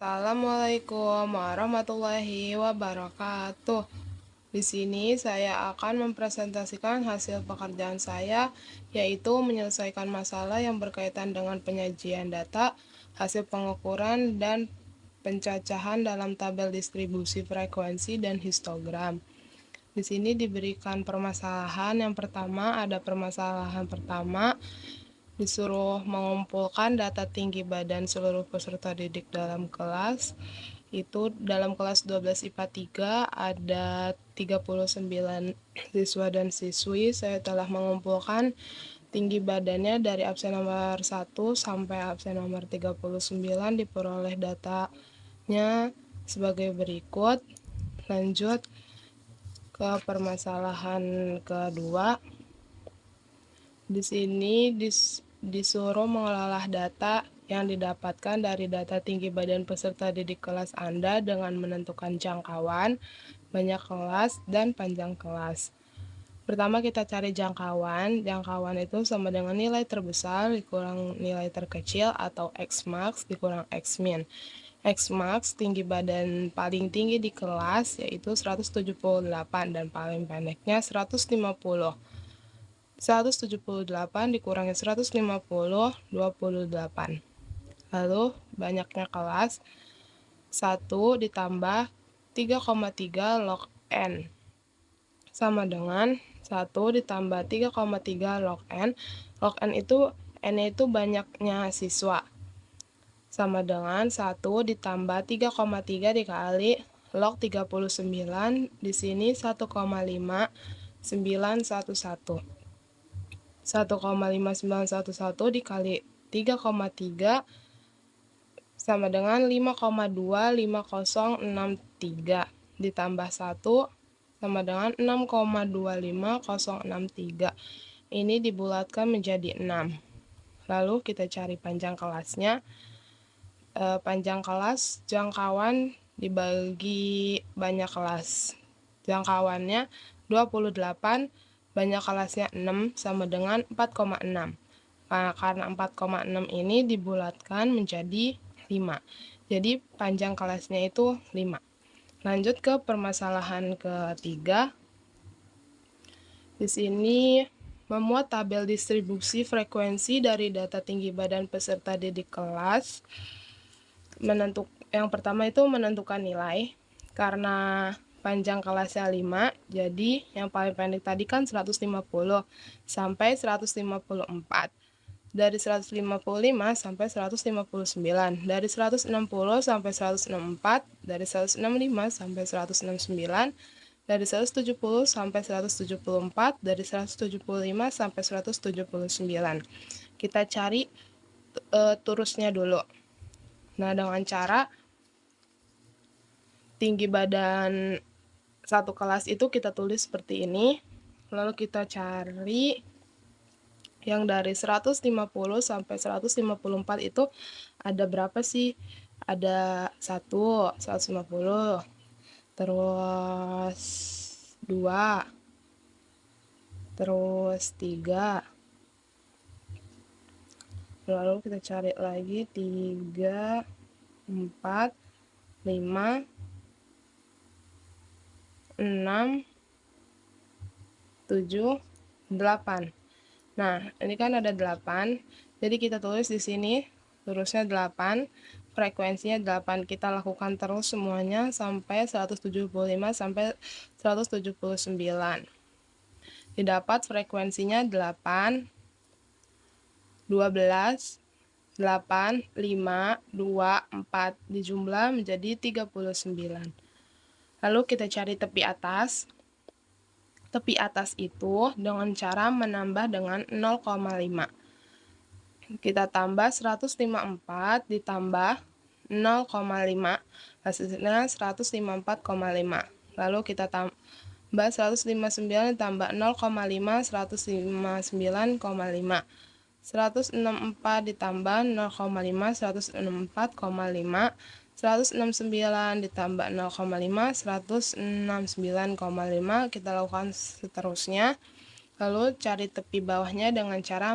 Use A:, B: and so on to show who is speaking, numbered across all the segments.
A: Assalamualaikum warahmatullahi wabarakatuh. Di sini saya akan mempresentasikan hasil pekerjaan saya, yaitu menyelesaikan masalah yang berkaitan dengan penyajian data, hasil pengukuran, dan pencacahan dalam tabel distribusi frekuensi dan histogram. Di sini diberikan permasalahan. Yang pertama, ada permasalahan pertama, disuruh mengumpulkan data tinggi badan seluruh peserta didik dalam kelas. Itu dalam kelas 12 IPA 3 ada 39 siswa dan siswi. Saya telah mengumpulkan tinggi badannya dari absen nomor 1 sampai absen nomor 39, diperoleh datanya sebagai berikut. Lanjut ke permasalahan kedua. Di sini disuruh mengolah data yang didapatkan dari data tinggi badan peserta didik kelas Anda dengan menentukan jangkauan, banyak kelas, dan panjang kelas. Pertama kita cari jangkauan. Jangkauan itu sama dengan nilai terbesar dikurang nilai terkecil atau X-max dikurang X-min. X-max tinggi badan paling tinggi di kelas yaitu 178 dan paling pendeknya 150. 178 dikurangi 150, 28. Lalu banyaknya kelas 1 ditambah 3,3 log N sama dengan 1 ditambah 3,3 log N. Log N itu N-nya itu banyaknya siswa, sama dengan 1 ditambah 3,3 dikali log 39, di sini 1,5911. 1,5911 dikali 3,3 sama dengan 5,25063 ditambah 1 sama dengan 6,25063. Ini dibulatkan menjadi 6. Lalu kita cari panjang kelasnya. Panjang kelas jangkauan dibagi banyak kelas. Jangkauannya 28, banyak kelasnya 6 sama dengan 4,6. Karena 4,6 ini dibulatkan menjadi 5. Jadi panjang kelasnya itu 5. Lanjut ke permasalahan ketiga. Di sini memuat tabel distribusi frekuensi dari data tinggi badan peserta didik kelas. Yang pertama itu menentukan nilai. Karena panjang kelasnya 5, jadi yang paling pendek tadi kan 150 sampai 154. Dari 155 sampai 159, dari 160 sampai 164, dari 165 sampai 169, dari 170 sampai 174, dari 175 sampai 179. Kita cari turusnya dulu. Nah, dengan cara tinggi badan satu kelas itu kita tulis seperti ini. Lalu kita cari yang dari 150 sampai 154 itu ada berapa sih? Ada 1, 150, terus 2, terus 3. Lalu kita cari lagi 3, 4, 5, 6, 7, 8. Nah, ini kan ada 8. Jadi kita tulis di sini terusnya 8, frekuensinya 8. Kita lakukan terus semuanya sampai 175 sampai 179. Didapat frekuensinya 8, 12, 8, 5, 2, 4. Dijumlah menjadi 39. Lalu kita cari tepi atas. Tepi atas itu dengan cara menambah dengan 0,5. Kita tambah 154 ditambah 0,5, hasilnya 154,5. Lalu kita tambah 159 ditambah 0,5, 159,5. 164 ditambah 0,5, 164,5. 169 ditambah 0,5, 169,5. Kita lakukan seterusnya. Lalu cari tepi bawahnya dengan cara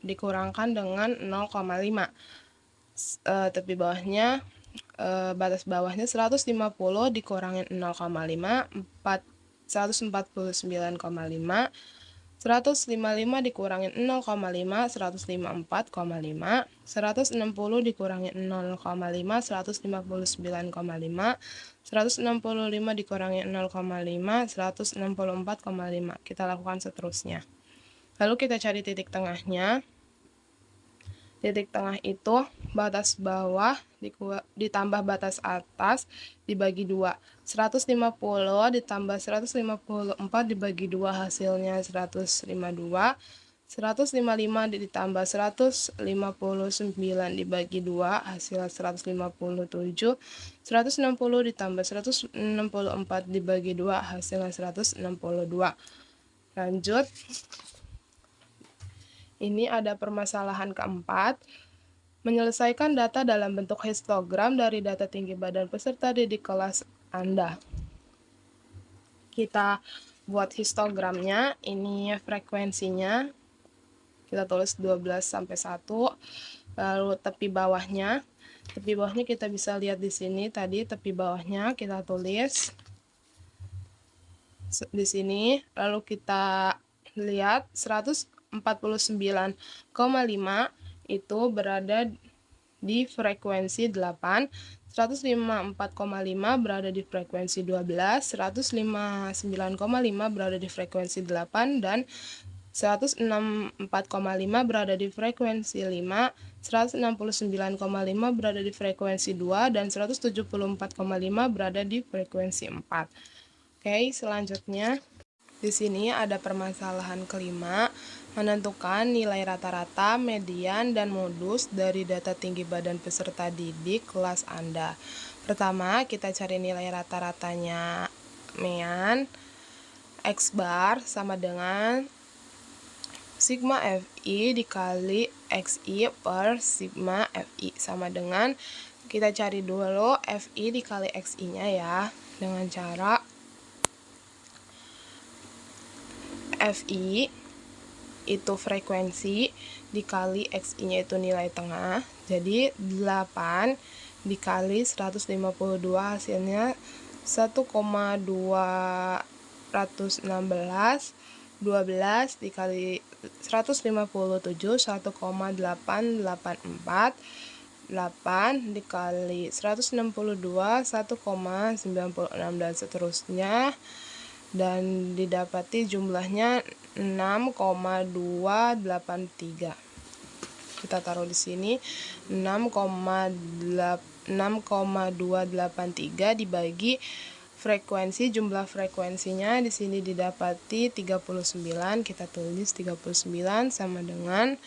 A: dikurangkan dengan 0,5. Tepi bawahnya batas bawahnya 150 dikurangin 0,5, 149,5, 155 dikurangin 0,5, 154,5, 160 dikurangin 0,5, 159,5, 165 dikurangin 0,5, 164,5. Kita lakukan seterusnya. Lalu kita cari titik tengahnya. Titik tengah itu batas bawah ditambah batas atas dibagi 2. 150 ditambah 154 dibagi 2 hasilnya 152. 155 ditambah 159 dibagi 2 hasil 157. 160 ditambah 164 dibagi 2 hasilnya 162. Lanjut. Ini ada permasalahan keempat, menyelesaikan data dalam bentuk histogram dari data tinggi badan peserta didik kelas Anda. Kita buat histogramnya, ini frekuensinya, kita tulis 12 sampai 1, lalu tepi bawahnya kita bisa lihat di sini tadi tepi bawahnya kita tulis di sini, lalu kita lihat 149,5 itu berada di frekuensi 8, 154,5 berada di frekuensi 12, 159,5 berada di frekuensi 8, dan 164,5 berada di frekuensi 5, 169,5 berada di frekuensi 2, dan 174,5 berada di frekuensi 4. Oke, selanjutnya di sini ada permasalahan kelima, menentukan nilai rata-rata, median, dan modus dari data tinggi badan peserta didik kelas Anda. Pertama, kita cari nilai rata-ratanya mean. X bar sama dengan sigma FI dikali XI per sigma FI sama dengan, kita cari dulu FI dikali XI-nya ya, dengan cara FI itu frekuensi dikali XI-nya itu nilai tengah, jadi 8 dikali 152 hasilnya 1,216, 12 dikali 157 1,884, 8 dikali 162 1,96 dan seterusnya, dan didapati jumlahnya 6,283. Kita taruh di sini 6,283 dibagi frekuensi, jumlah frekuensinya di sini didapati 39, kita tulis 39 sama dengan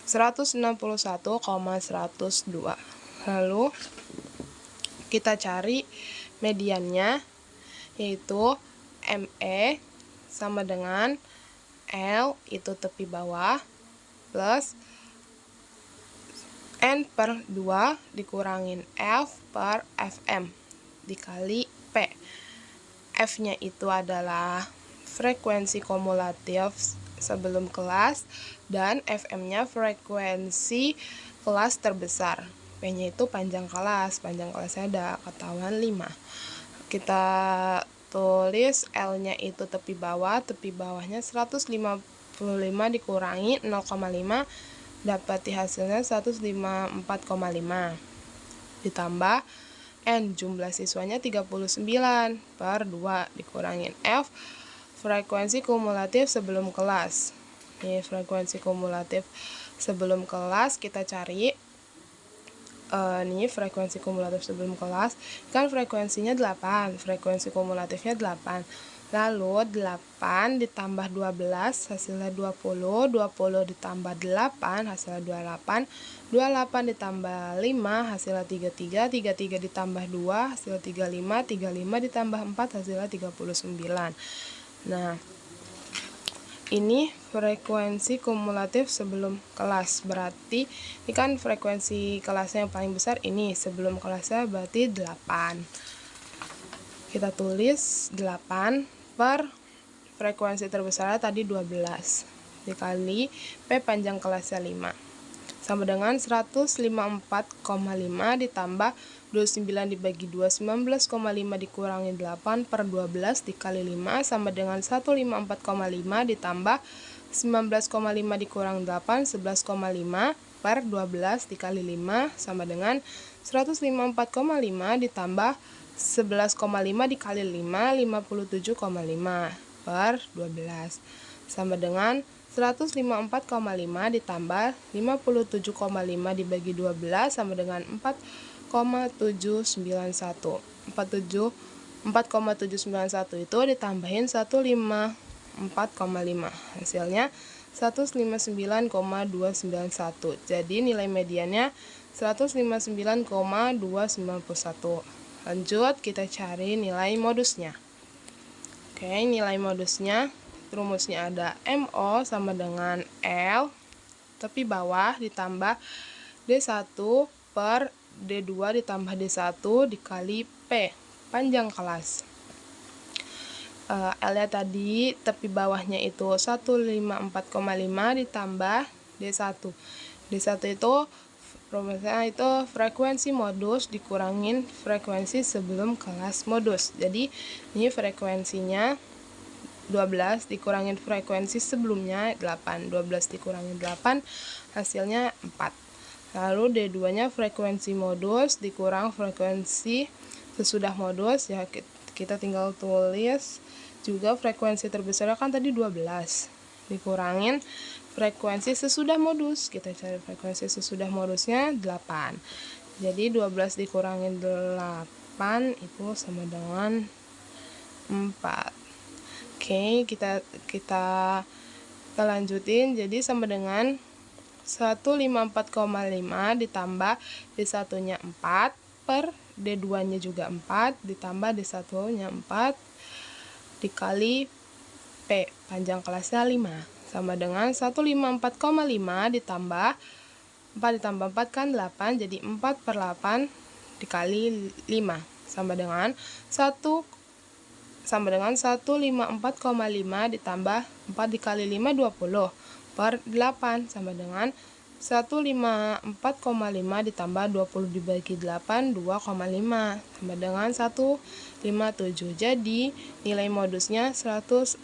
A: 161,102. Lalu kita cari mediannya, yaitu ME sama dengan L itu tepi bawah plus N per 2 dikurangin F per FM dikali P. F-nya itu adalah frekuensi kumulatif sebelum kelas, dan FM-nya frekuensi kelas terbesar. P-nya itu panjang kelasnya ada ketahuan 5. Kita tulis L-nya itu tepi bawahnya 155 dikurangi 0,5, dapati hasilnya 154,5, ditambah N, jumlah siswanya 39 per 2 dikurangin F, frekuensi kumulatif sebelum kelas. Ini frekuensi kumulatif sebelum kelas, kita cari ini frekuensi kumulatif sebelum kelas, kan frekuensinya 8, frekuensi kumulatifnya 8, lalu 8 ditambah 12 hasilnya 20, 20 ditambah 8 hasilnya 28, 28 ditambah 5 hasilnya 33, 33 ditambah 2 hasilnya 35, 35 ditambah 4 hasilnya 39. Nah, ini frekuensi kumulatif sebelum kelas, berarti ini kan frekuensi kelasnya yang paling besar, ini sebelum kelasnya berarti 8. Kita tulis 8 per frekuensi terbesarnya tadi 12 dikali P panjang kelasnya 5. sama dengan 154,5 ditambah 29 dibagi 2, 19,5 dikurangi 8 per 12 dikali 5 sama dengan 154,5 ditambah 19,5 dikurang 8, 11,5 per 12 dikali 5 sama dengan 154,5 ditambah 11,5 dikali 5, 57,5 per 12 sama dengan 154,5 ditambah 57,5 dibagi 12 sama dengan 4,791. 4,791 itu ditambahin 154,5. Hasilnya 159,291. Jadi nilai mediannya 159,291. Lanjut kita cari nilai modusnya. Oke, nilai modusnya rumusnya ada MO sama dengan L tepi bawah ditambah D1 per D2 ditambah D1 dikali P panjang kelas. L nya tadi tepi bawahnya itu 154,5 ditambah D1. D1 itu rumusnya itu frekuensi modus dikurangin frekuensi sebelum kelas modus. Jadi ini frekuensinya 12 dikurangin frekuensi sebelumnya 8. 12 dikurangin 8 hasilnya 4. Lalu D2 nya frekuensi modus dikurang frekuensi sesudah modus, ya kita tinggal tulis juga frekuensi terbesarnya kan tadi 12 dikurangin frekuensi sesudah modus, kita cari frekuensi sesudah modusnya 8. Jadi 12 dikurangin 8 itu sama dengan 4. Oke, kita lanjutin. Jadi sama dengan 154,5 ditambah D1-nya 4 per D2-nya juga 4 ditambah D1-nya 4 dikali P panjang kelasnya 5 sama dengan 154,5 ditambah 4 ditambah 4 kan 8, jadi 4 per 8 dikali 5 sama dengan 154,5 ditambah 4 dikali 5 20 per 8 sama dengan 154,5 ditambah 20 dibagi 8 2,5 sama dengan 157. Jadi nilai modusnya 157.